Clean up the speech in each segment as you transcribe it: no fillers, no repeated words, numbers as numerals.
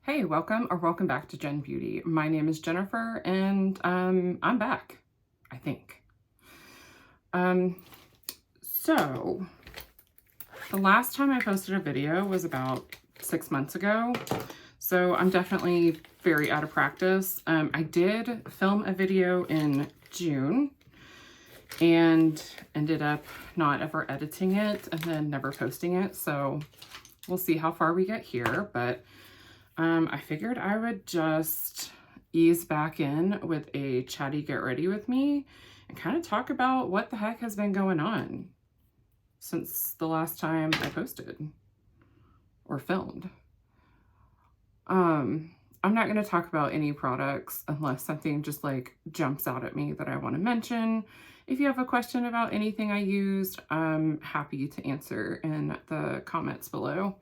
Hey, welcome back to Jen Beauty. My name is Jennifer and I'm back, I think. So the last time I posted a video was about 6 months ago. So I'm definitely very out of practice. I did film a video in June and ended up not ever editing it and then never posting it. So we'll see how far we get here, but I figured I would just ease back in with a chatty get ready with me and kind of talk about what the heck has been going on since the last time I posted or filmed. I'm not going to talk about any products unless something just like jumps out at me that I want to mention. If you have a question about anything I used, I'm happy to answer in the comments below.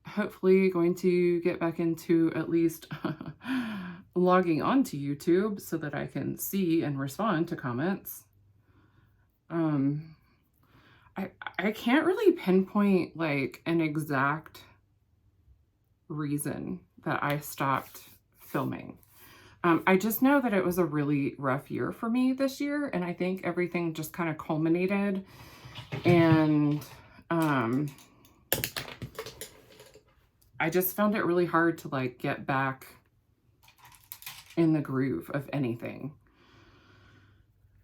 Hopefully going to get back into at least logging onto YouTube so that I can see and respond to comments. I can't really pinpoint like an exact reason that I stopped filming. I just know that it was a really rough year for me this year, and I think everything just kind of culminated, and I just found it really hard to like get back in the groove of anything.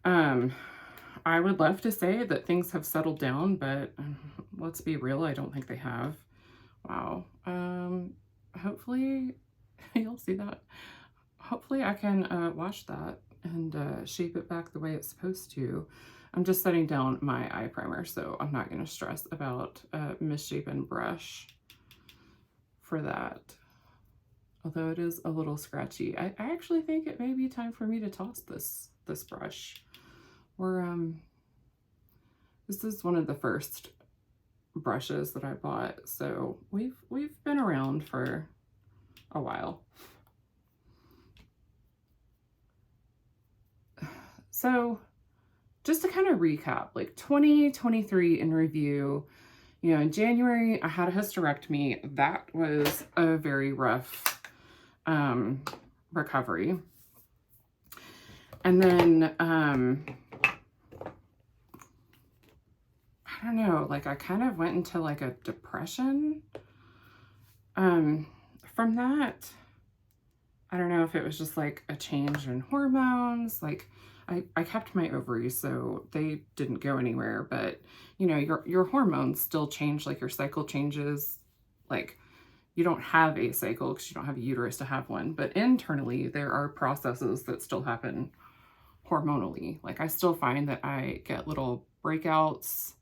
I would love to say that things have settled down, but let's be real, I don't think they have. Wow. Hopefully you'll see that. Hopefully I can wash that and shape it back the way it's supposed to. I'm just setting down my eye primer, so I'm not going to stress about a misshapen brush for that, although it is a little scratchy. I actually think it may be time for me to toss this brush. This is one of the first brushes that I bought, so we've been around for a while. So just to kind of recap, like 2023 in review. You know, in January, I had a hysterectomy. That was a very rough recovery. And then, I don't know, like I kind of went into like a depression from that. I don't know if it was just like a change in hormones. Like I kept my ovaries, so they didn't go anywhere, but you know, your hormones still change, like your cycle changes. Like you don't have a cycle because you don't have a uterus to have one, but internally there are processes that still happen hormonally. Like I still find that I get little breakouts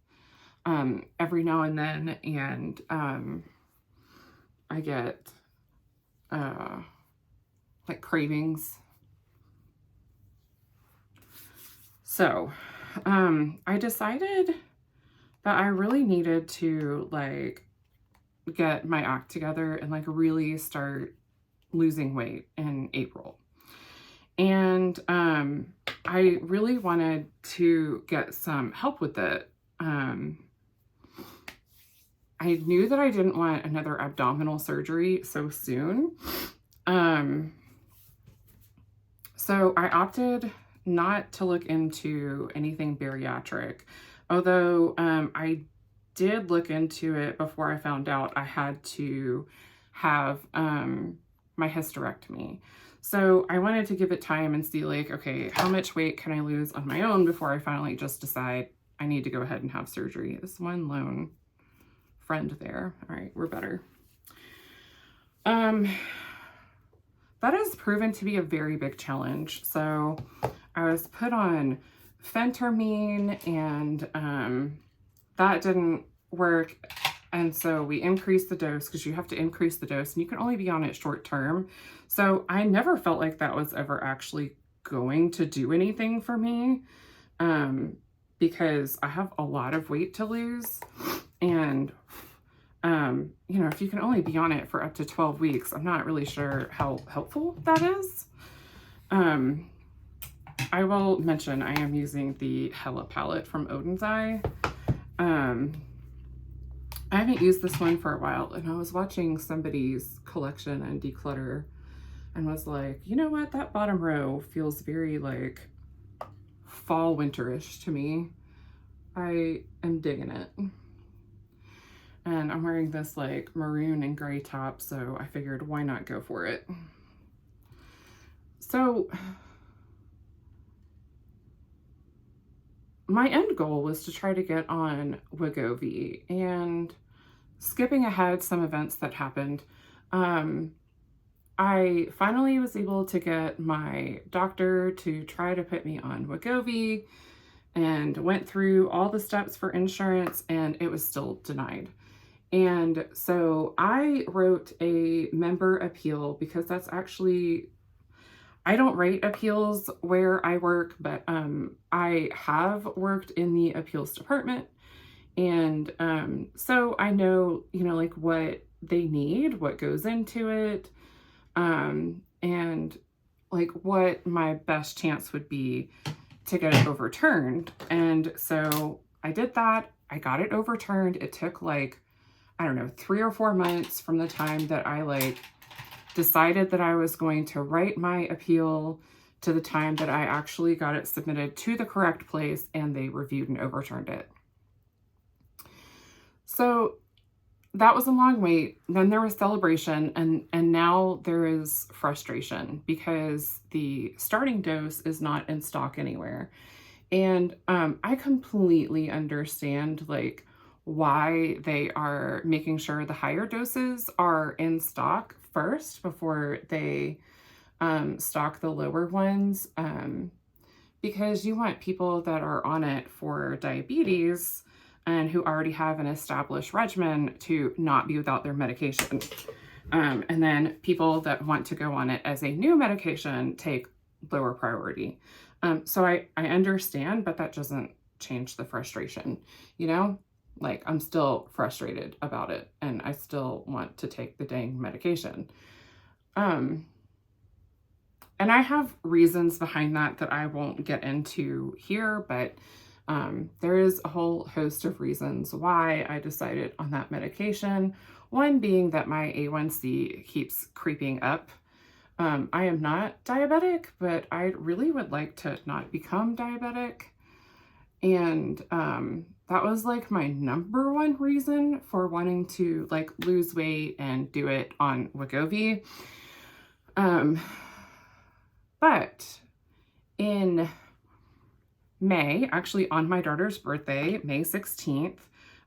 every now and then, and I get like cravings. So I decided that I really needed to like get my act together and like really start losing weight in April. And I really wanted to get some help with it. I knew that I didn't want another abdominal surgery so soon. So I opted not to look into anything bariatric, although I did look into it before I found out I had to have my hysterectomy. So I wanted to give it time and see like, okay, how much weight can I lose on my own before I finally just decide I need to go ahead and have surgery. This one lone friend there. All right, we're better. That has proven to be a very big challenge. So I was put on phentermine, and that didn't work. And so we increased the dose because you have to increase the dose and you can only be on it short term. So I never felt like that was ever actually going to do anything for me because I have a lot of weight to lose. And you know, if you can only be on it for up to 12 weeks, I'm not really sure how helpful that is. I will mention I am using the Hela palette from Odin's Eye. I haven't used this one for a while, and I was watching somebody's collection and declutter and was like, you know what, that bottom row feels very like fall winterish to me. I am digging it. And I'm wearing this like maroon and gray top, so I figured why not go for it. So my end goal was to try to get on Wegovy, and skipping ahead some events that happened, I finally was able to get my doctor to try to put me on Wegovy, and went through all the steps for insurance, and it was still denied. And so I wrote a member appeal, because that's actually, I don't write appeals where I work, but I have worked in the appeals department. And so I know, you know, like what they need, what goes into it, and like what my best chance would be to get it overturned. And so I did that. I got it overturned. It took like, I don't know, 3 or 4 months from the time that I like decided that I was going to write my appeal to the time that I actually got it submitted to the correct place and they reviewed and overturned it. So that was a long wait. Then there was celebration, and now there is frustration because the starting dose is not in stock anywhere. And I completely understand like why they are making sure the higher doses are in stock first before they stock the lower ones, because you want people that are on it for diabetes and who already have an established regimen to not be without their medication. And then people that want to go on it as a new medication take lower priority. So I understand, but that doesn't change the frustration, you know? Like, I'm still frustrated about it, and I still want to take the dang medication. And I have reasons behind that I won't get into here, but there is a whole host of reasons why I decided on that medication. One being that my A1C keeps creeping up. I am not diabetic, but I really would like to not become diabetic. And that was like my number one reason for wanting to like lose weight and do it on Wegovy. But in May, actually on my daughter's birthday, May 16th,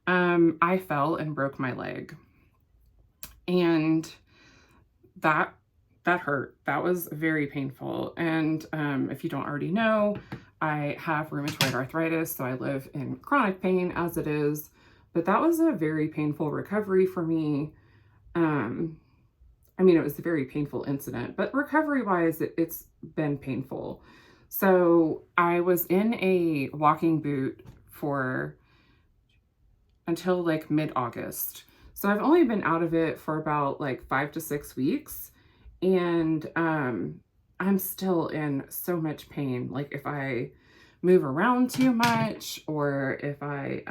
I fell and broke my leg. And that hurt. That was very painful. And if you don't already know, I have rheumatoid arthritis, so I live in chronic pain as it is. But that was a very painful recovery for me. I mean, it was a very painful incident, but recovery-wise, it's been painful. So I was in a walking boot until like mid-August. So I've only been out of it for about like 5 to 6 weeks. And I'm still in so much pain. Like if I move around too much, or if I,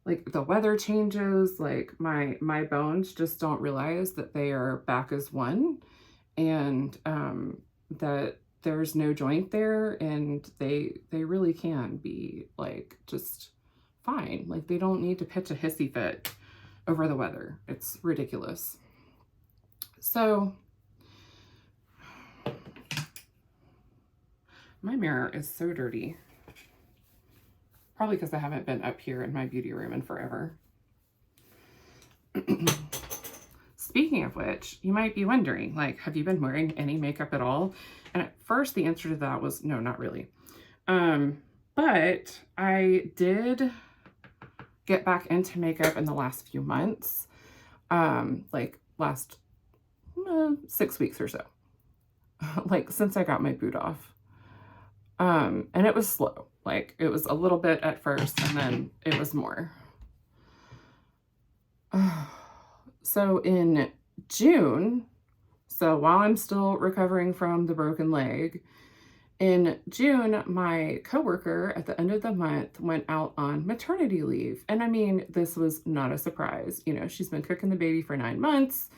like the weather changes, like my bones just don't realize that they are back as one, and that there's no joint there, and they really can be like just fine. Like they don't need to pitch a hissy fit over the weather. It's ridiculous. So my mirror is so dirty. Probably because I haven't been up here in my beauty room in forever. Speaking of which, you might be wondering, like, have you been wearing any makeup at all? And at first the answer to that was no, not really. But I did get back into makeup in the last few months, like last 6 weeks or so, like since I got my boot off. And it was slow. Like it was a little bit at first, and then it was more. So in June, so while I'm still recovering from the broken leg, In June, my coworker at the end of the month went out on maternity leave. And I mean, this was not a surprise. You know, she's been cooking the baby for 9 months.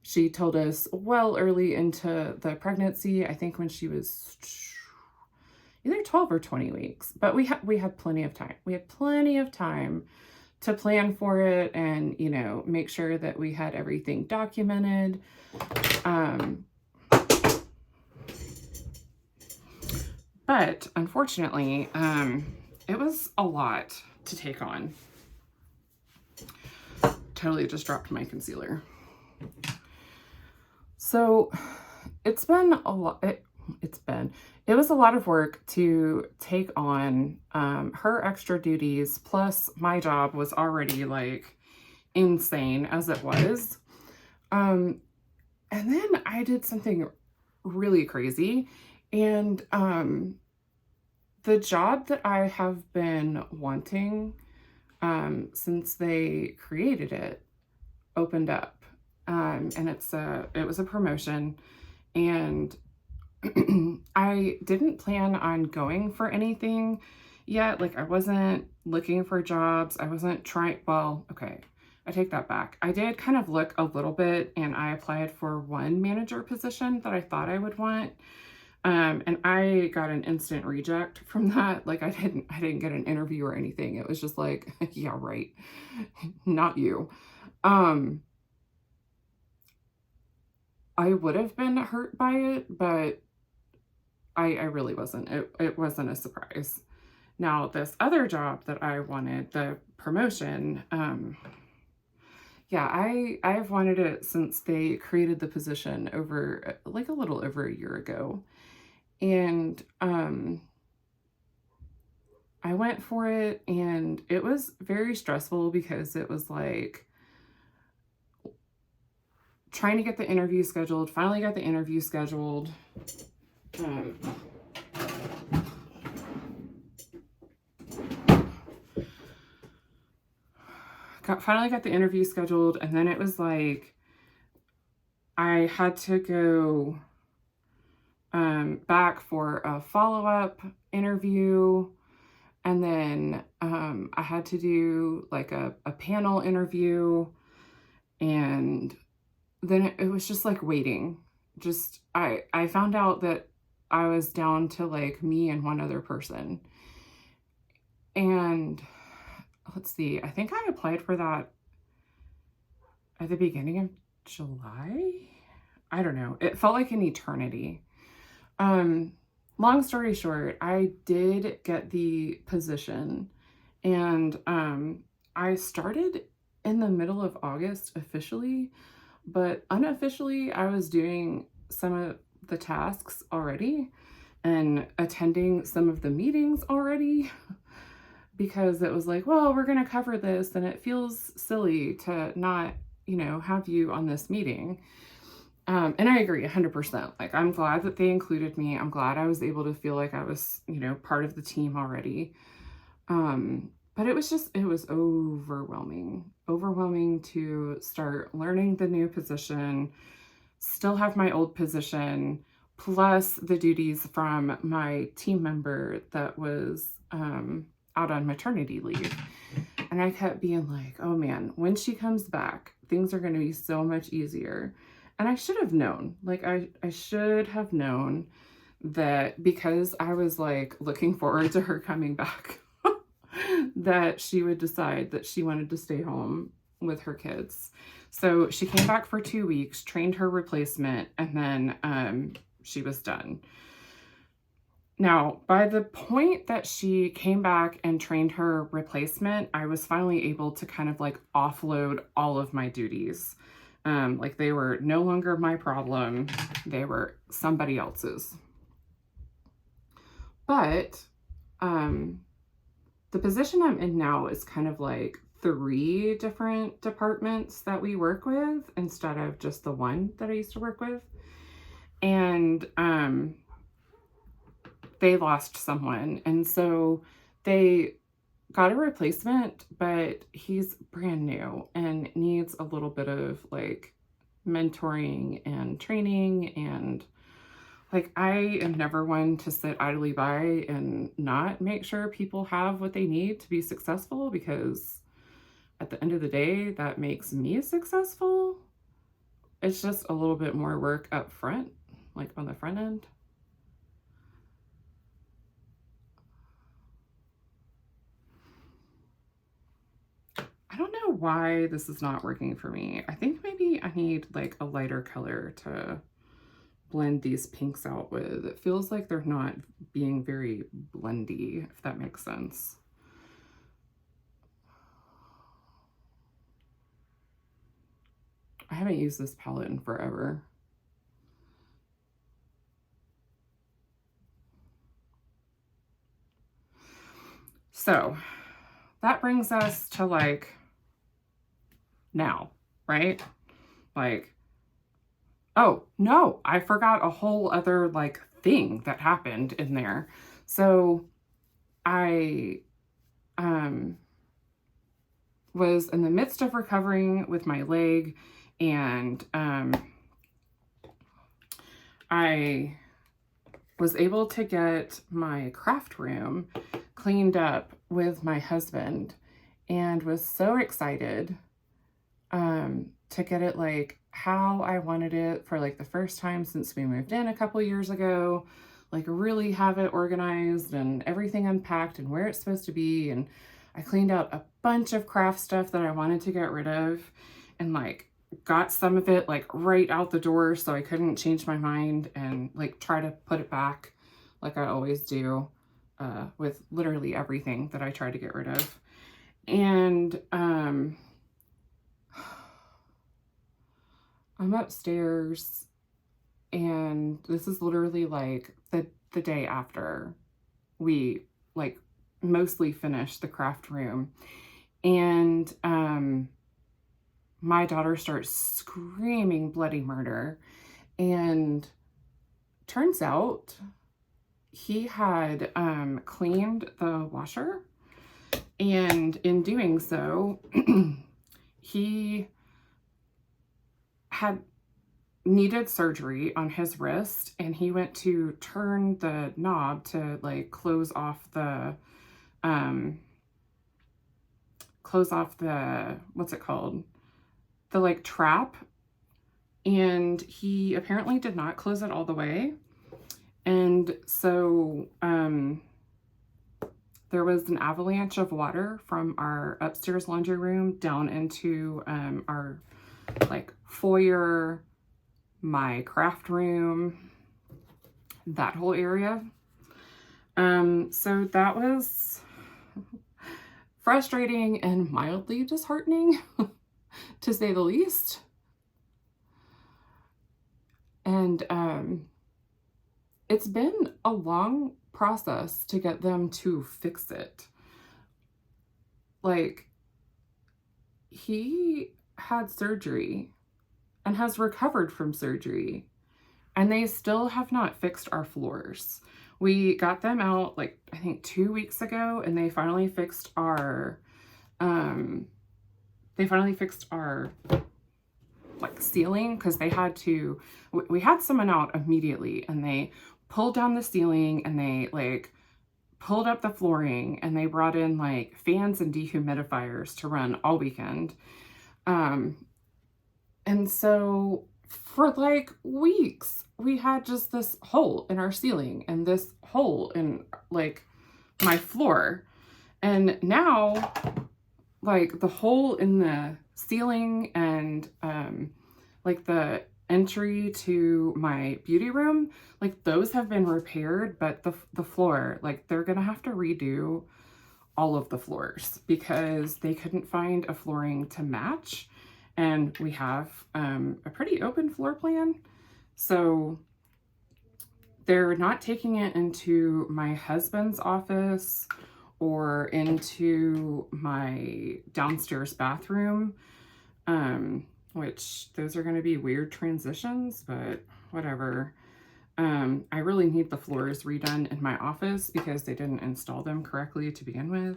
She told us well early into the pregnancy, I think when she was either 12 or 20 weeks. But we had plenty of time. We had plenty of time to plan for it and, you know, make sure that we had everything documented. But unfortunately, it was a lot to take on. Totally just dropped my concealer. So it's been a lot. It was a lot of work to take on her extra duties. Plus my job was already like insane as it was. And then I did something really crazy. And the job that I have been wanting since they created it opened up. And it was a promotion, and I didn't plan on going for anything yet. Like, I wasn't looking for jobs. I wasn't trying, well, okay, I take that back. I did kind of look a little bit, and I applied for one manager position that I thought I would want. And I got an instant reject from that. Like, I didn't get an interview or anything. It was just like, yeah, right. Not you. I would have been hurt by it, but I really wasn't. It wasn't a surprise. Now, this other job that I wanted, the promotion, yeah, I've wanted it since they created the position over, like, a little over a year ago. And I went for it, and it was very stressful because it was like trying to get the interview scheduled. Finally got the interview scheduled. Finally got the interview scheduled, and then it was like I had to go back for a follow-up interview, and then I had to do like a panel interview, and then it was just like waiting. Just I found out that I was down to like me and one other person. And let's see, I think I applied for that at the beginning of July. I don't know. It felt like an eternity. Long story short, I did get the position, and I started in the middle of August officially, but unofficially I was doing some of the tasks already and attending some of the meetings already, because it was like, well, we're going to cover this, and it feels silly to not, you know, have you on this meeting. And I agree 100%. Like, I'm glad that they included me. I'm glad I was able to feel like I was, you know, part of the team already. But it was overwhelming to start learning the new position, still have my old position, plus the duties from my team member that was out on maternity leave. And I kept being like, oh man, when she comes back, things are going to be so much easier. And I should have known, like, I should have known that, because I was like looking forward to her coming back, that she would decide that she wanted to stay home with her kids. So she came back for 2 weeks, trained her replacement, and then she was done. Now, by the point that she came back and trained her replacement, I was finally able to kind of like offload all of my duties. Like, they were no longer my problem. They were somebody else's. But the position I'm in now is kind of like 3 different departments that we work with instead of just the one that I used to work with. And they lost someone, and so they got a replacement, but he's brand new and needs a little bit of like mentoring and training and Like, I am never one to sit idly by and not make sure people have what they need to be successful, because at the end of the day, that makes me successful. It's just a little bit more work up front, like on the front end. I don't know why this is not working for me. I think maybe I need like a lighter color to blend these pinks out with. It feels like they're not being very blendy, if that makes sense. I haven't used this palette in forever. So that brings us to like now, right? Like, oh no, I forgot a whole other like thing that happened in there. So I was in the midst of recovering with my leg, and I was able to get my craft room cleaned up with my husband, and was so excited to get it like how I wanted it for like the first time since we moved in a couple years ago. Like, really have it organized and everything unpacked and where it's supposed to be. And I cleaned out a bunch of craft stuff that I wanted to get rid of, and like got some of it like right out the door so I couldn't change my mind and like try to put it back like I always do with literally everything that I try to get rid of. And I'm upstairs, and this is literally like the day after we like mostly finished the craft room, and my daughter starts screaming bloody murder, and turns out he had cleaned the washer, and in doing so he had needed surgery on his wrist, and he went to turn the knob to like close off the what's it called, the like trap, and he apparently did not close it all the way. And so there was an avalanche of water from our upstairs laundry room down into our like foyer, my craft room, that whole area. So that was frustrating and mildly disheartening to say the least. And it's been a long process to get them to fix it. Like, he had surgery and has recovered from surgery, and they still have not fixed our floors. We got them out like I think 2 weeks ago, and they finally fixed our like ceiling, because they had to, we had someone out immediately, and they pulled down the ceiling, and they like pulled up the flooring, and they brought in like fans and dehumidifiers to run all weekend. And so for like weeks, we had just this hole in our ceiling and this hole in like my floor. And now like the hole in the ceiling and like the entry to my beauty room, like those have been repaired, but the floor, like they're gonna have to redo all of the floors because they couldn't find a flooring to match. And we have a pretty open floor plan, so they're not taking it into my husband's office or into my downstairs bathroom, which those are going to be weird transitions, but whatever. I really need the floors redone in my office because they didn't install them correctly to begin with.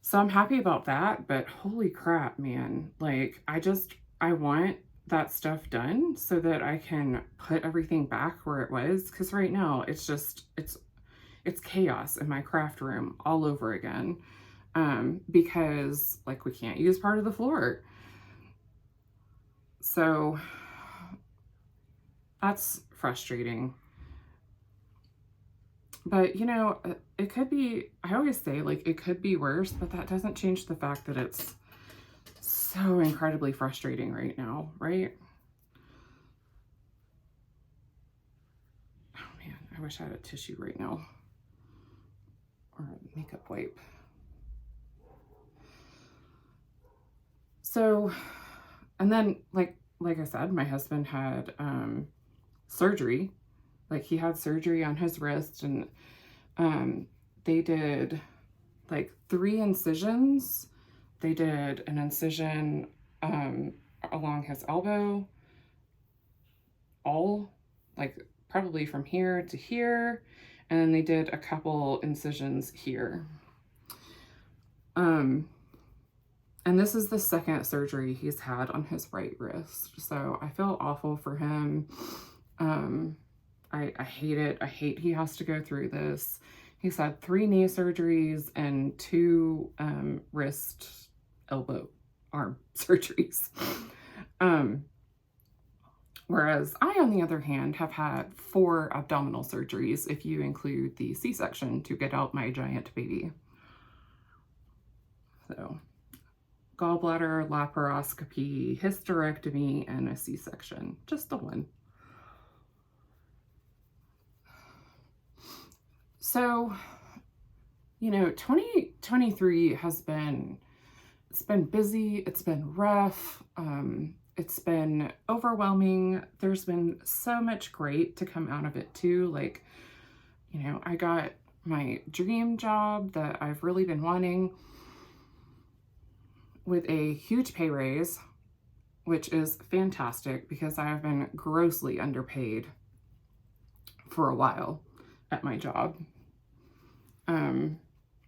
So I'm happy about that, but holy crap, man. Like, I want that stuff done so that I can put everything back where it was. Because right now it's just, it's chaos in my craft room all over again. Because like we can't use part of the floor. So that's frustrating. But you know, it could be, I always say like it could be worse, but that doesn't change the fact that it's so incredibly frustrating right now, right? Oh man, I wish I had a tissue right now or a makeup wipe. So, and then like I said, my husband had surgery. Like he had surgery on his wrist, and they did like 3 incisions. They did an incision along his elbow, all like probably from here to here, and then they did a couple incisions here. And this is the 2nd surgery he's had on his right wrist. So I feel awful for him. I hate it. I hate he has to go through this. He's had 3 knee surgeries and 2 wrist, elbow, arm surgeries. Whereas I, on the other hand, have had 4 abdominal surgeries if you include the C-section to get out my giant baby. So gallbladder, laparoscopy, hysterectomy, and a C-section. Just the one. So, you know, 2023 has been, it's been busy, it's been rough, it's been overwhelming. There's been so much great to come out of it too. Like, you know, I got my dream job that I've really been wanting with a huge pay raise, which is fantastic because I have been grossly underpaid for a while at my job.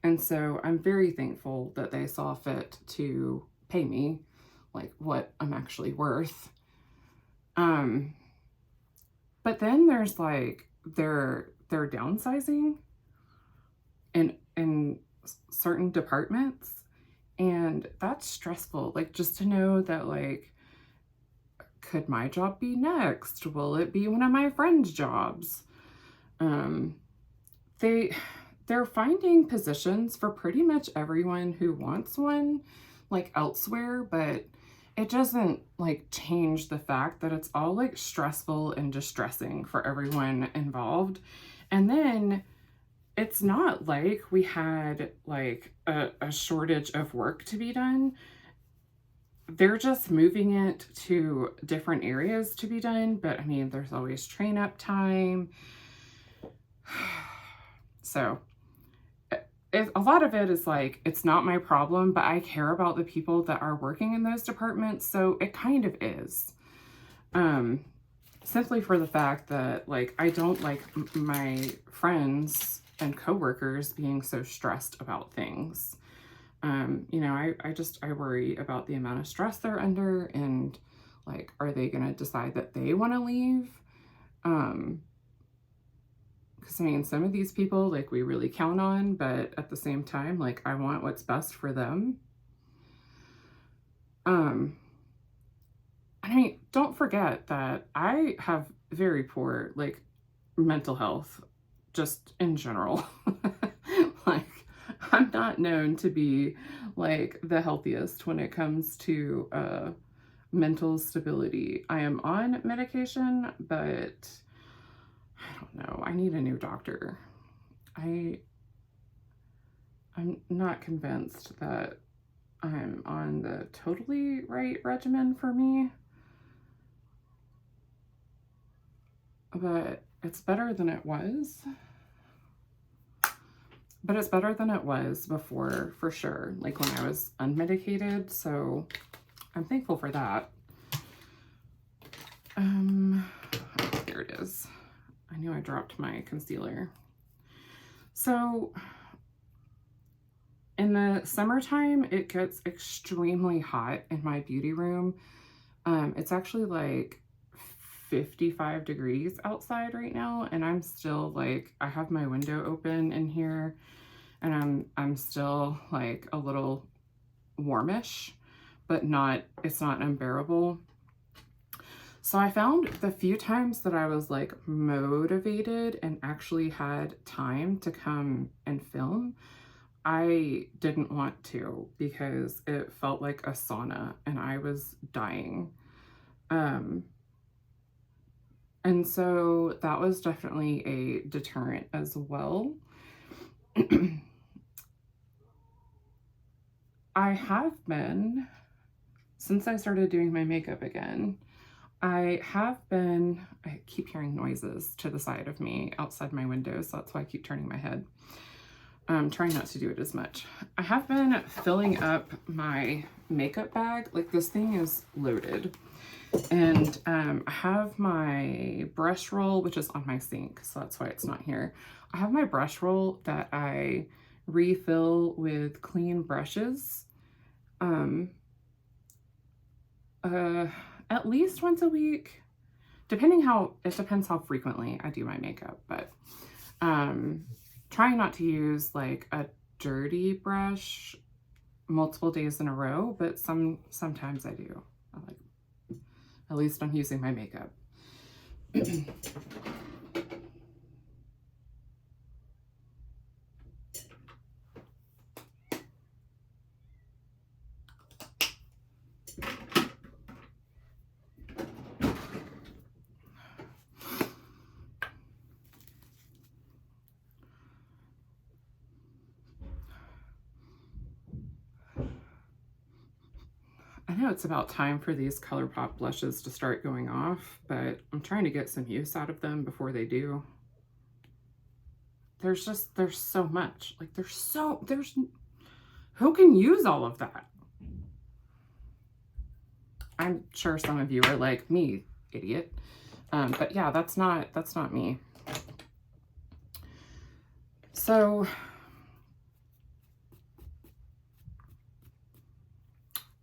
And so I'm very thankful that they saw fit to pay me like what I'm actually worth. But then there's like they're downsizing in certain departments, and that's stressful. Like just to know that like, could my job be next? Will it be one of my friends' jobs? They're finding positions for pretty much everyone who wants one, like elsewhere, but it doesn't like change the fact that it's all like stressful and distressing for everyone involved. And then it's not like we had like a shortage of work to be done. They're just moving it to different areas to be done. But I mean, there's always train up time. So a lot of it is like, it's not my problem, but I care about the people that are working in those departments. So it kind of is. Simply for the fact that like, I don't like my friends and coworkers being so stressed about things. You know, I worry about the amount of stress they're under, and like, are they going to decide that they want to leave? Because I mean, some of these people like we really count on, but at the same time, like I want what's best for them. I mean, don't forget that I have very poor like mental health just in general. Like I'm not known to be like the healthiest when it comes to mental stability. I am on medication, but I don't know. I need a new doctor. I'm not convinced that I'm on the totally right regimen for me. But it's better than it was. But it's better than it was before, for sure. Like when I was unmedicated. So I'm thankful for that. There it is. I knew I dropped my concealer. So in the summertime, it gets extremely hot in my beauty room, It's actually like 55 degrees outside right now, and I'm still like, I have my window open in here, and I'm still like a little warmish, but it's not unbearable. So I found the few times that I was like motivated and actually had time to come and film, I didn't want to because it felt like a sauna and I was dying. And so that was definitely a deterrent as well. I have been, since I started doing my makeup again, I keep hearing noises to the side of me outside my window, so that's why I keep turning my head. I'm trying not to do it as much. I have been filling up my makeup bag. Like, this thing is loaded. And I have my brush roll, which is on my sink, so that's why it's not here. I have my brush roll that I refill with clean brushes at least once a week, it depends how frequently I do my makeup, but trying not to use like a dirty brush multiple days in a row, but sometimes I do. At least I'm using my makeup. I know it's about time for these ColourPop blushes to start going off, but I'm trying to get some use out of them before they do. There's so much. Like, who can use all of that? I'm sure some of you are like, me, idiot. But yeah, that's not me. So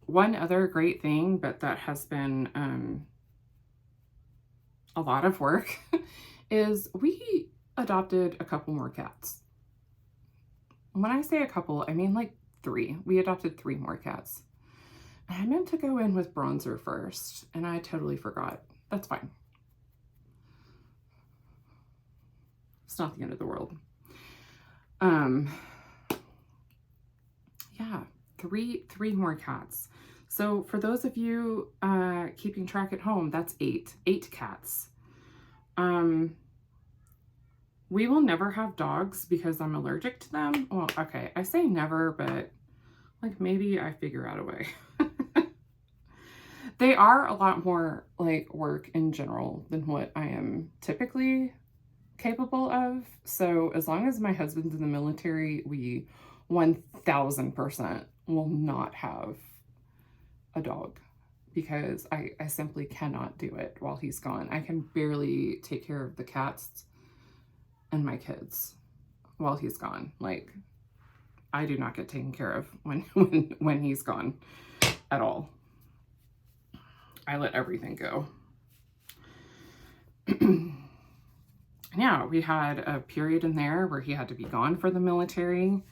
one other great thing, but that has been a lot of work, is we adopted a couple more cats. When I say a couple, I mean like 3. We adopted 3 more cats. And I meant to go in with Bronzer first, and I totally forgot. That's fine. It's not the end of the world. Yeah, three more cats. So for those of you keeping track at home, that's 8 cats. We will never have dogs because I'm allergic to them. Well, okay, I say never, but like maybe I figure out a way. They are a lot more like work in general than what I am typically capable of. So as long as my husband's in the military, we 1000% will not have a dog because I simply cannot do it while he's gone. I can barely take care of the cats and my kids while he's gone. Like, I do not get taken care of when he's gone at all. I let everything go. Yeah, we had a period in there where he had to be gone for the military.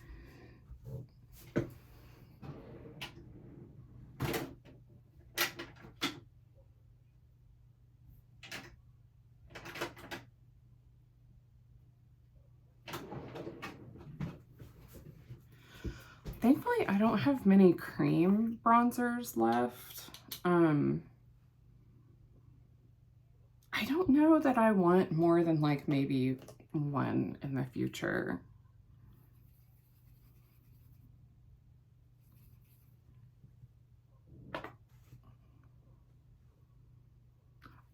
Thankfully, I don't have many cream bronzers left. I don't know that I want more than like maybe 1 in the future.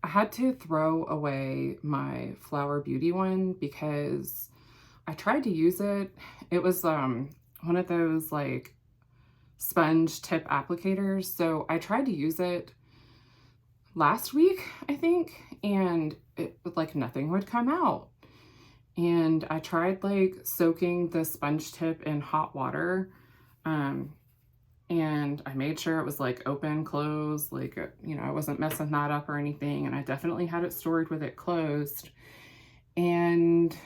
I had to throw away my Flower Beauty one because I tried to use it. It was one of those like sponge tip applicators. So I tried to use it last week, I think, and it like nothing would come out. And I tried like soaking the sponge tip in hot water, and and I made sure it was like open, closed, like, you know, I wasn't messing that up or anything. And I definitely had it stored with it closed. And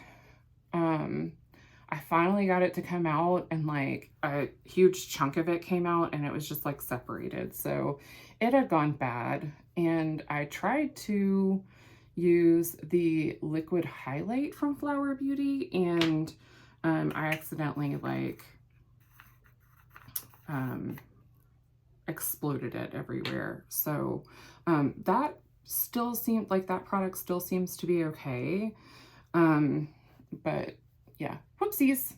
I finally got it to come out, and like a huge chunk of it came out, and it was just like separated. So it had gone bad, and I tried to use the liquid highlight from Flower Beauty, and I accidentally like exploded it everywhere. So that still seemed like that product still seems to be okay. But yeah, whoopsies.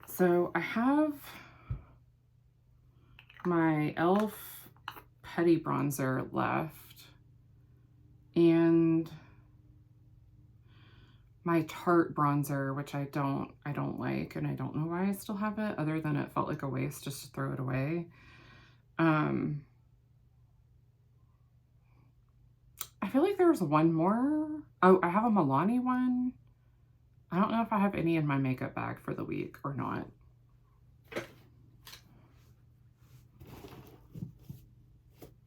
So I have my e.l.f. Putty Bronzer left, and my Tarte bronzer, which I don't like, and I don't know why I still have it, other than it felt like a waste just to throw it away. I feel like there's one more. Oh, I have a Milani one. I don't know if I have any in my makeup bag for the week or not.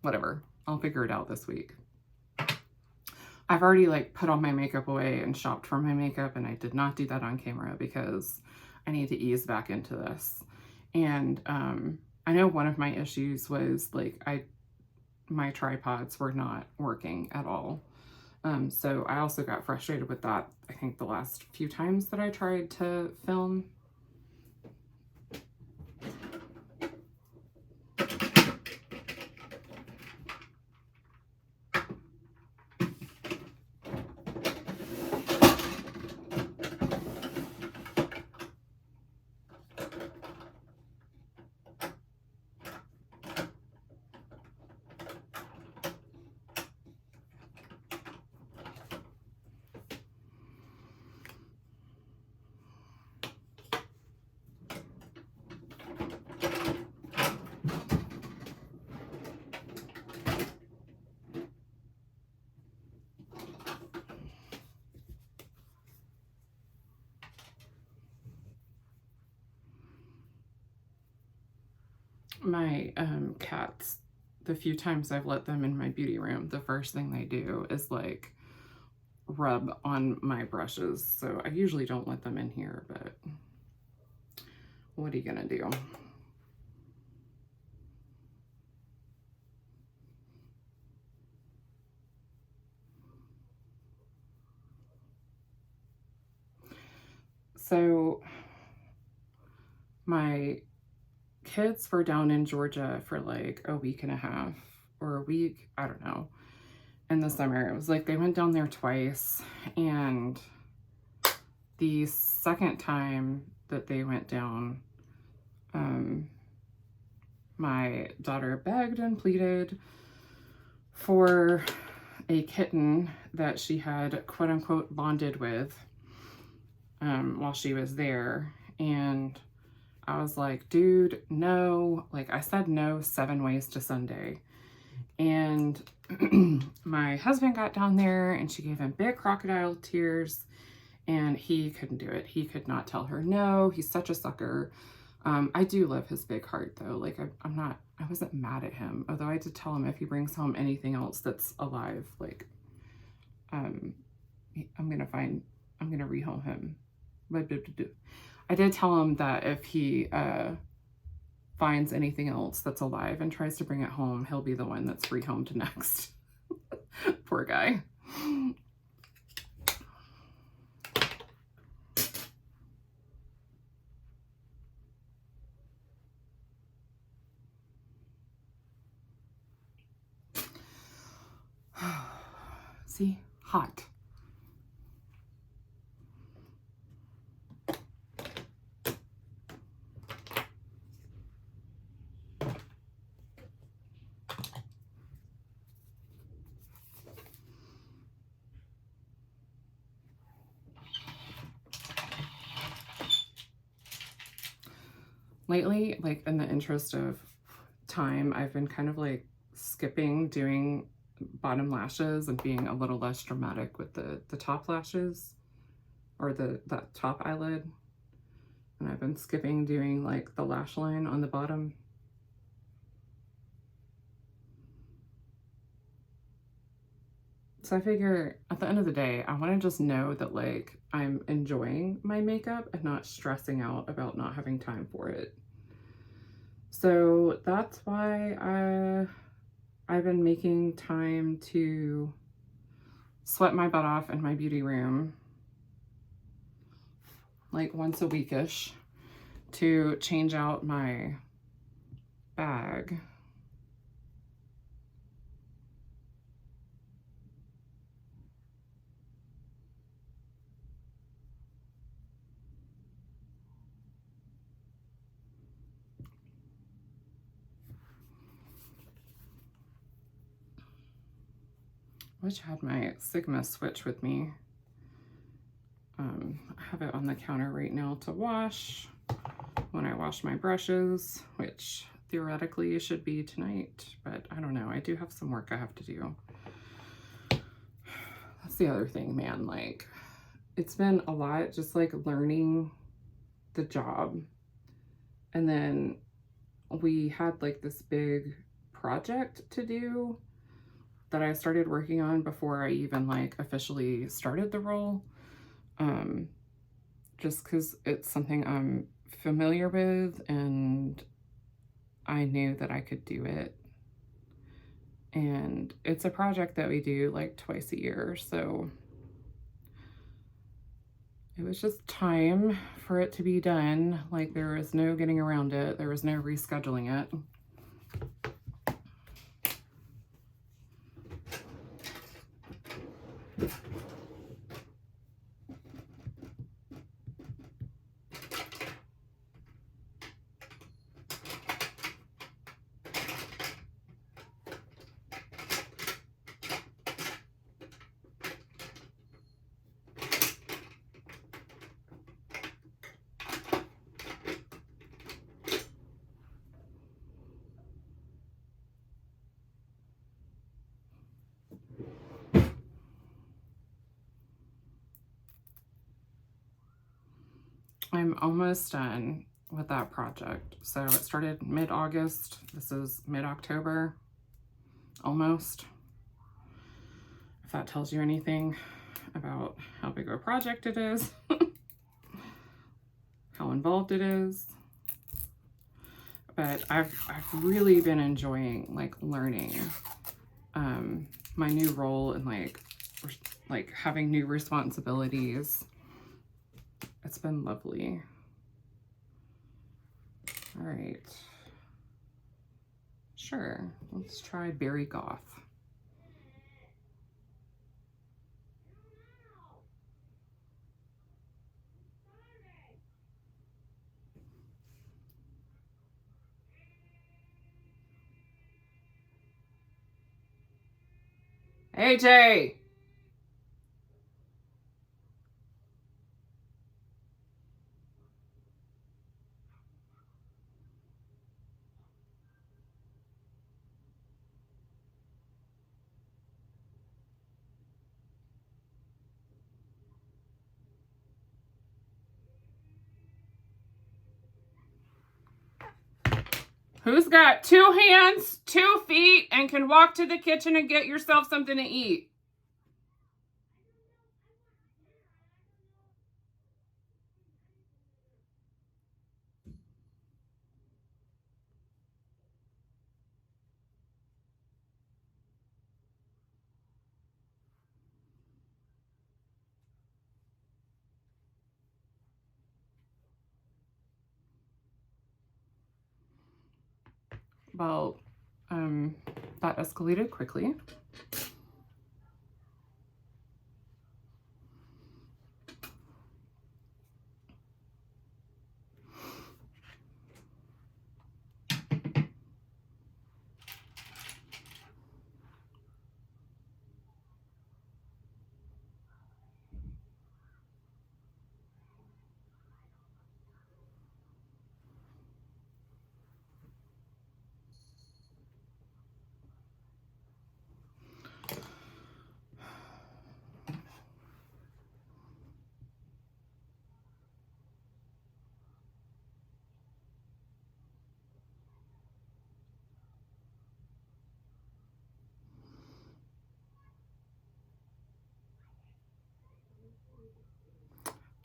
Whatever, I'll figure it out this week. I've already like put all my makeup away and shopped for my makeup, and I did not do that on camera because I need to ease back into this. And I know one of my issues was like my tripods were not working at all. So I also got frustrated with that, I think, the last few times that I tried to film. My cats, the few times I've let them in my beauty room, the first thing they do is like rub on my brushes. So I usually don't let them in here, but what are you gonna do? So my kids were down in Georgia for like a week and a half or a week, I don't know, in the summer. It was like they went down there twice, and the second time that they went down, my daughter begged and pleaded for a kitten that she had quote unquote bonded with while she was there. And I was like, dude, no. Like, I said no 7 ways to Sunday. And my husband got down there, and she gave him big crocodile tears, and he couldn't do it. He could not tell her no. He's such a sucker. I do love his big heart though. Like I wasn't mad at him. Although I did tell him if he brings home anything else that's alive, like, I'm gonna rehome him. I did tell him that if he finds anything else that's alive and tries to bring it home, he'll be the one that's rehomed next. Poor guy. See, hot. lately, like in the interest of time, I've been kind of like skipping doing bottom lashes and being a little less dramatic with the top lashes, or that top eyelid. And I've been skipping doing like the lash line on the bottom. So I figure at the end of the day, I want to just know that like I'm enjoying my makeup and not stressing out about not having time for it. So that's why I've been making time to sweat my butt off in my beauty room like once a weekish to change out my bag. I wish I had my Sigma switch with me. I have it on the counter right now to wash when I wash my brushes, which theoretically should be tonight, but I don't know. I do have some work I have to do. That's the other thing, man. Like, it's been a lot just like learning the job. And then we had like this big project to do that I started working on before I even like officially started the role. Just because it's something I'm familiar with and I knew that I could do it. And it's a project that we do like twice a year, so it was just time for it to be done. Like, there was no getting around it. There was no rescheduling it. I'm almost done with that project. So it started mid-August. This is mid-October, almost. If that tells you anything about how big of a project it is, how involved it is. But I've really been enjoying like learning my new role and like having new responsibilities. It's been lovely. All right. Sure, let's try Berry Goth. AJ! Who's got 2 hands, 2 feet, and can walk to the kitchen and get yourself something to eat? Well, that escalated quickly.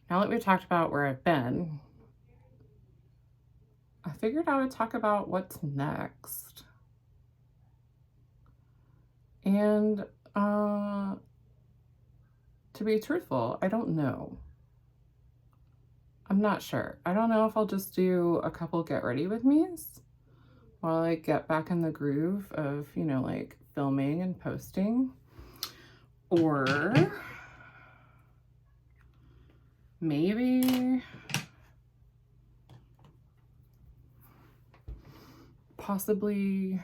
now that we've talked about where I've been, I figured I would talk about what's next. And to be truthful, I don't know. I'm not sure. I don't know if I'll just do a couple get ready with me's while I get back in the groove of, you know, like filming and posting, or maybe possibly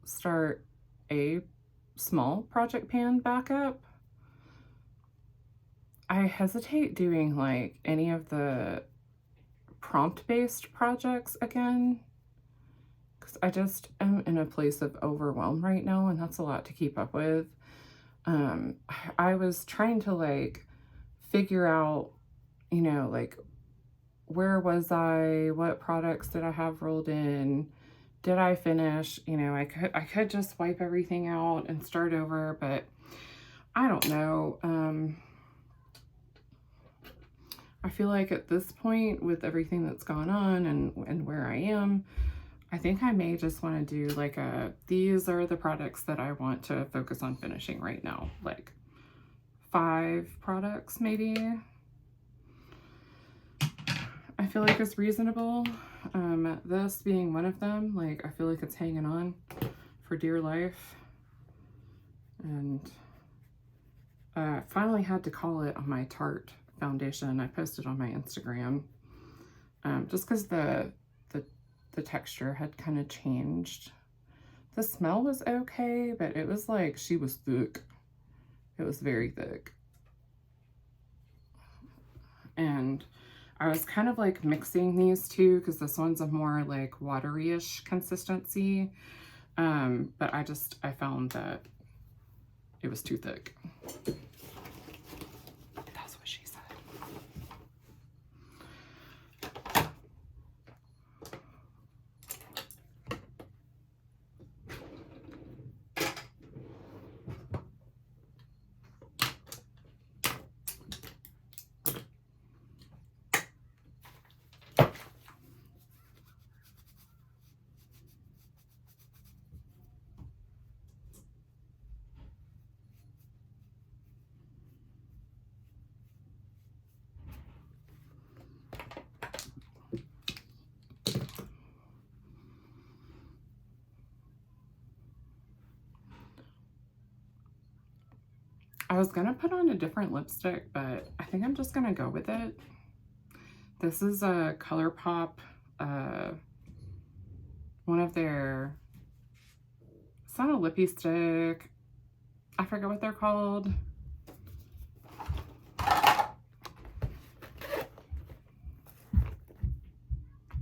start a small project pan backup. I hesitate doing like any of the prompt-based projects again because I just am in a place of overwhelm right now, and that's a lot to keep up with. I was trying to like figure out, you know, like where was I, what products did I have rolled in, did I finish? You know, I could just wipe everything out and start over, but I don't know. I feel like at this point, with everything that's gone on and where I am, I think I may just want to do like these are the products that I want to focus on finishing right now. Like 5 products maybe. I feel like it's reasonable. This being one of them, like I feel like it's hanging on for dear life. And finally had to call it on my Tarte foundation. I posted on my Instagram just because the texture had kind of changed. The smell was okay, but it was like she was thick. It was very thick. And I was kind of like mixing these two because this one's a more like watery-ish consistency. But I found that it was too thick. That's what she said. I was gonna put on a different lipstick, but I think I'm just gonna go with it. This is a ColourPop, one of their, it's not a lippy stick, I forget what they're called.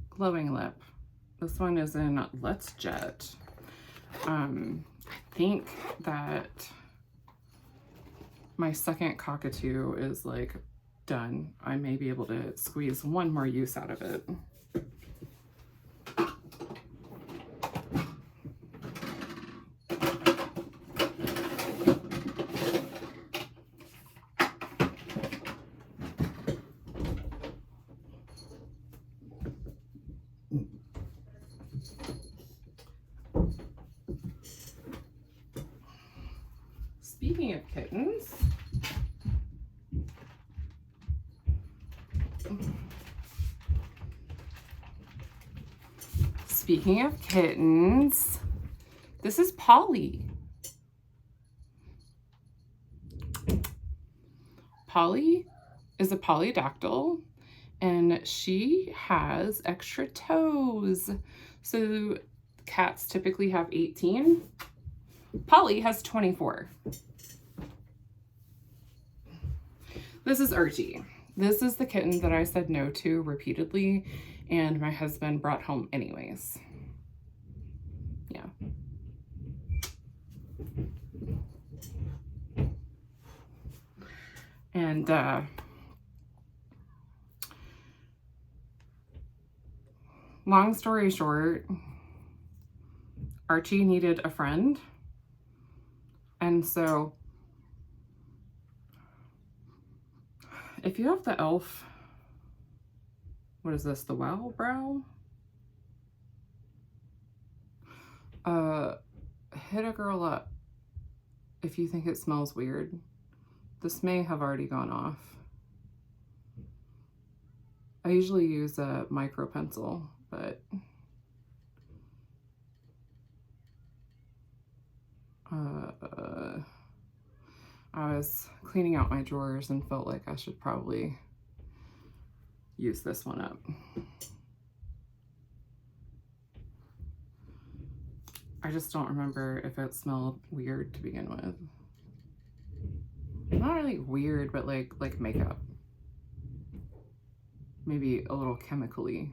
Glowing lip. This one is in Let's Jet. I think that my second cockatoo is like done. I may be able to squeeze one more use out of it. Speaking of kittens, this is Polly. Polly is a polydactyl, and she has extra toes. So cats typically have 18. Polly has 24. This is Archie. This is the kitten that I said no to repeatedly, and my husband brought home anyways. Yeah. And long story short, Archie needed a friend. And so If you have the e.l.f., what is this, the Wow Brow? Hit a girl up if you think it smells weird. This may have already gone off. I usually use a micro pencil, but I was cleaning out my drawers and felt like I should probably use this one up. I just don't remember if it smelled weird to begin with. Not really weird, but like makeup. Maybe a little chemically.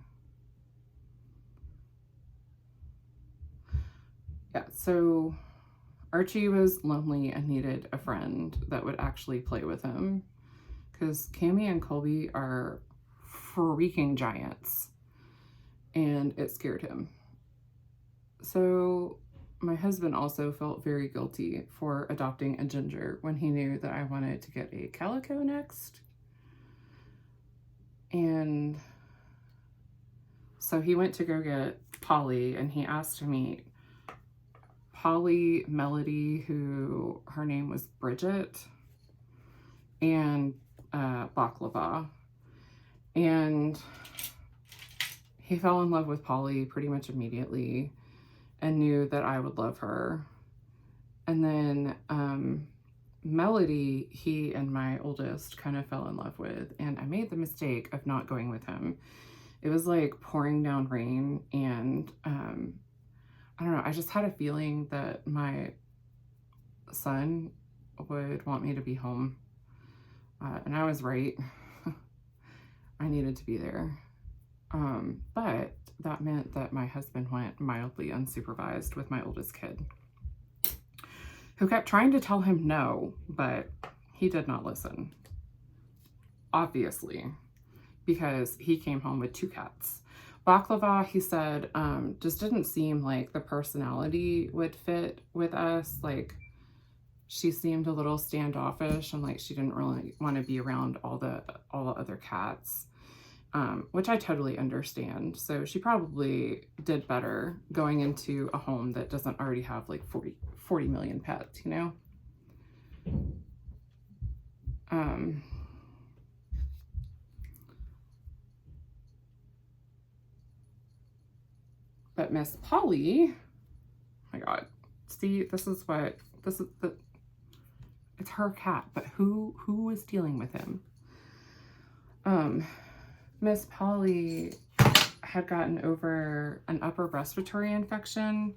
Yeah, so Archie was lonely and needed a friend that would actually play with him, because Cammy and Colby are freaking giants and it scared him. So my husband also felt very guilty for adopting a ginger when he knew that I wanted to get a calico next. And so he went to go get Polly, and he asked to meet Polly, Melody, who her name was Bridget, and Baklava. And he fell in love with Polly pretty much immediately and knew that I would love her. And then Melody, he and my oldest kind of fell in love with, and I made the mistake of not going with him. It was like pouring down rain, and I don't know, I just had a feeling that my son would want me to be home. And I was right. I needed to be there. But that meant that my husband went mildly unsupervised with my oldest kid, who kept trying to tell him no, but he did not listen. Obviously, because he came home with 2 cats. Baklava, he said, just didn't seem like the personality would fit with us. Like, she seemed a little standoffish, and like she didn't really want to be around all the other cats, which I totally understand. So she probably did better going into a home that doesn't already have like 40 million pets, you know? But Miss Polly, oh my God, see, it's her cat, but who is dealing with him? Miss Polly had gotten over an upper respiratory infection,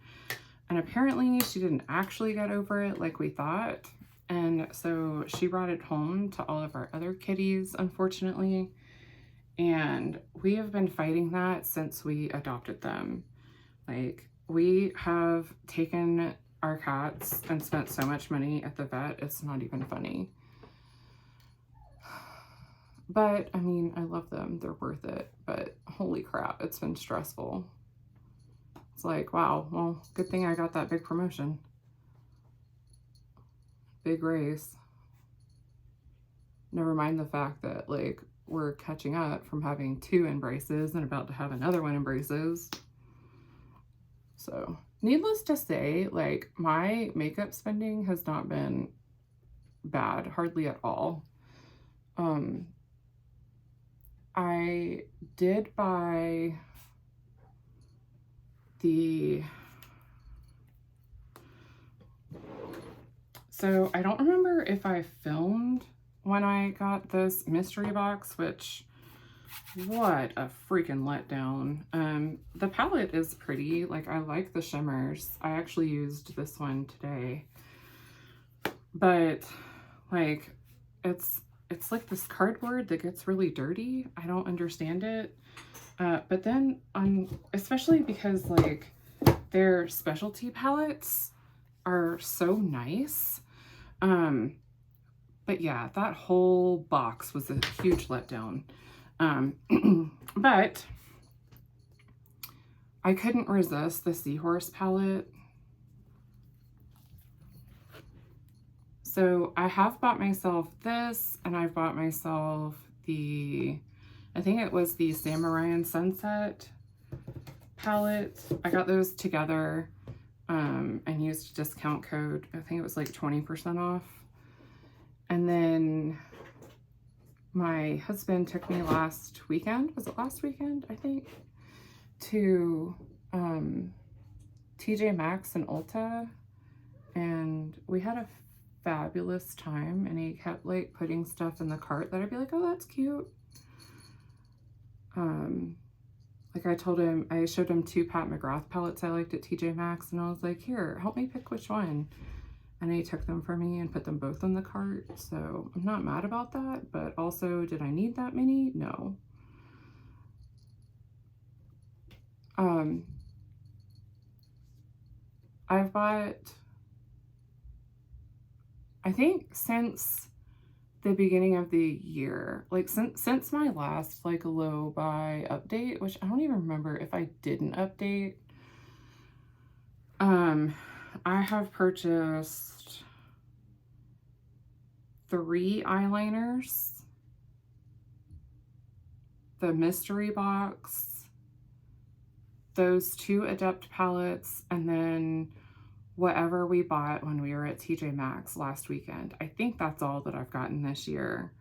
and apparently she didn't actually get over it like we thought. And so she brought it home to all of our other kitties, unfortunately. And we have been fighting that since we adopted them. Like, we have taken our cats and spent so much money at the vet, it's not even funny. But, I mean, I love them. They're worth it. But holy crap, it's been stressful. It's like, wow, well, good thing I got that big promotion. Big raise. Never mind the fact that, like, we're catching up from having 2 embraces and about to have another one in braces. So, needless to say, like, my makeup spending has not been bad, hardly at all. I did buy so I don't remember if I filmed when I got this mystery box, which, what a freaking letdown. The palette is pretty, like, I like the shimmers. I actually used this one today, but like, it's like this cardboard that gets really dirty. I don't understand it. But then especially because like their specialty palettes are so nice. But yeah, that whole box was a huge letdown. But I couldn't resist the Seahorse palette. So I have bought myself this, and I've bought myself I think it was the Samurai and Sunset palette. I got those together and used a discount code. I think it was like 20% off. And then my husband took me last weekend, was it last weekend, I think, to TJ Maxx and Ulta, and we had a fabulous time, and he kept like putting stuff in the cart that I'd be like, oh, that's cute. Like I showed him 2 Pat McGrath palettes I liked at TJ Maxx, and I was like, here, help me pick which one. And he took them for me and put them both in the cart. So I'm not mad about that, but also, did I need that many? No. I've bought, I think since the beginning of the year, like since my last like low buy update, which I don't even remember if I didn't update, I have purchased 3 eyeliners, the mystery box, those 2 Adept palettes, and then whatever we bought when we were at TJ Maxx last weekend. I think that's all that I've gotten this year.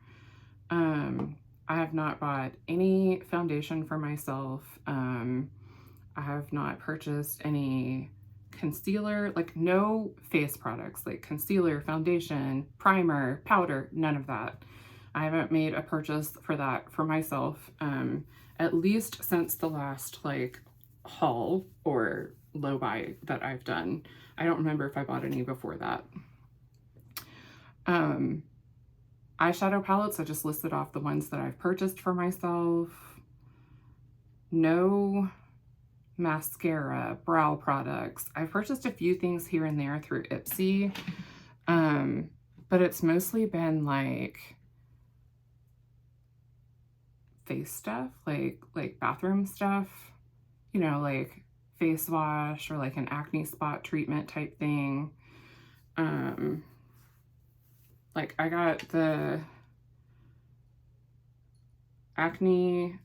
I have not bought any foundation for myself. I have not purchased any concealer, like no face products, like concealer, foundation, primer, powder, none of that. I haven't made a purchase for that for myself, at least since the last like haul or low buy that I've done. I don't remember if I bought any before that. Eyeshadow palettes, I just listed off the ones that I've purchased for myself. No mascara, brow products. I've purchased a few things here and there through Ipsy, but it's mostly been like face stuff, like bathroom stuff, you know, like face wash or like an acne spot treatment type thing. Like I got the acne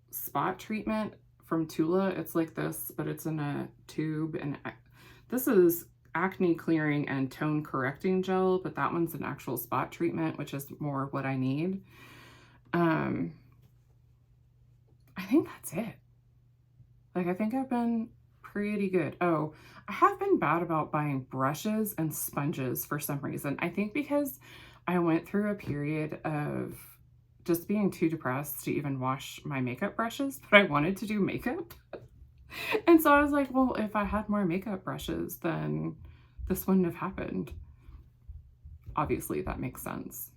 spot treatment from Tula. It's like this, but it's in a tube, and this is acne clearing and tone correcting gel, but that one's an actual spot treatment, which is more what I need. I think that's it. Like, I think I've been pretty good. Oh, I have been bad about buying brushes and sponges for some reason. I think because I went through a period of just being too depressed to even wash my makeup brushes, but I wanted to do makeup. And so I was like, well, if I had more makeup brushes, then this wouldn't have happened. Obviously, that makes sense.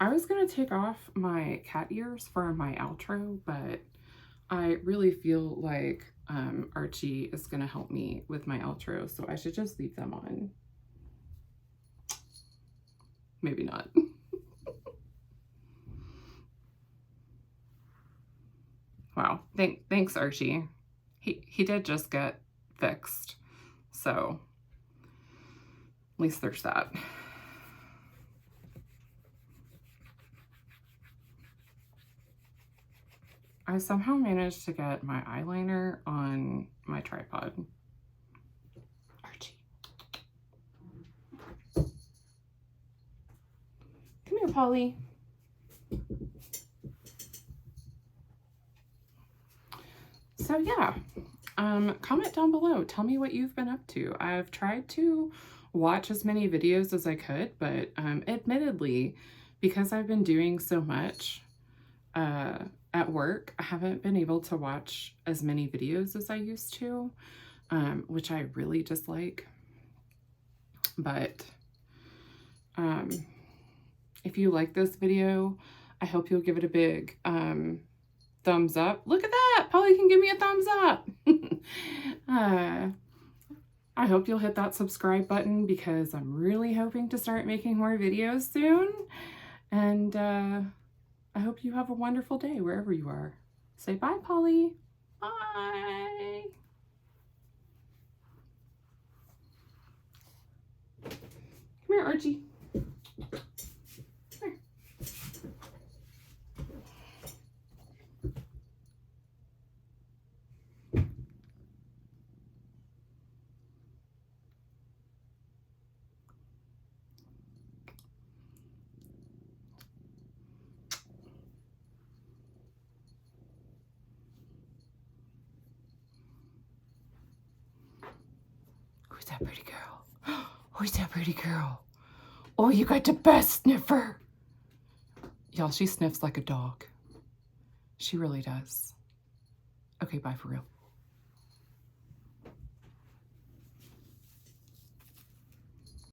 I was gonna take off my cat ears for my outro, but I really feel like Archie is gonna help me with my outro, so I should just leave them on. Maybe not. Wow, thanks Archie. He did just get fixed, so at least there's that. I somehow managed to get my eyeliner on my tripod. Archie. Come here, Polly. So yeah, comment down below. Tell me what you've been up to. I've tried to watch as many videos as I could, but admittedly, because I've been doing so much at work, I haven't been able to watch as many videos as I used to, which I really dislike. But if you like this video, I hope you'll give it a big thumbs up. Look at that! Polly can give me a thumbs up. I hope you'll hit that subscribe button because I'm really hoping to start making more videos soon. And I hope you have a wonderful day wherever you are. Say bye, Polly. Bye. here, Archie. Come here. Who's that pretty girl? Who's that pretty girl? Oh, you got the best sniffer. Y'all, she sniffs like a dog. She really does. Okay, bye for real.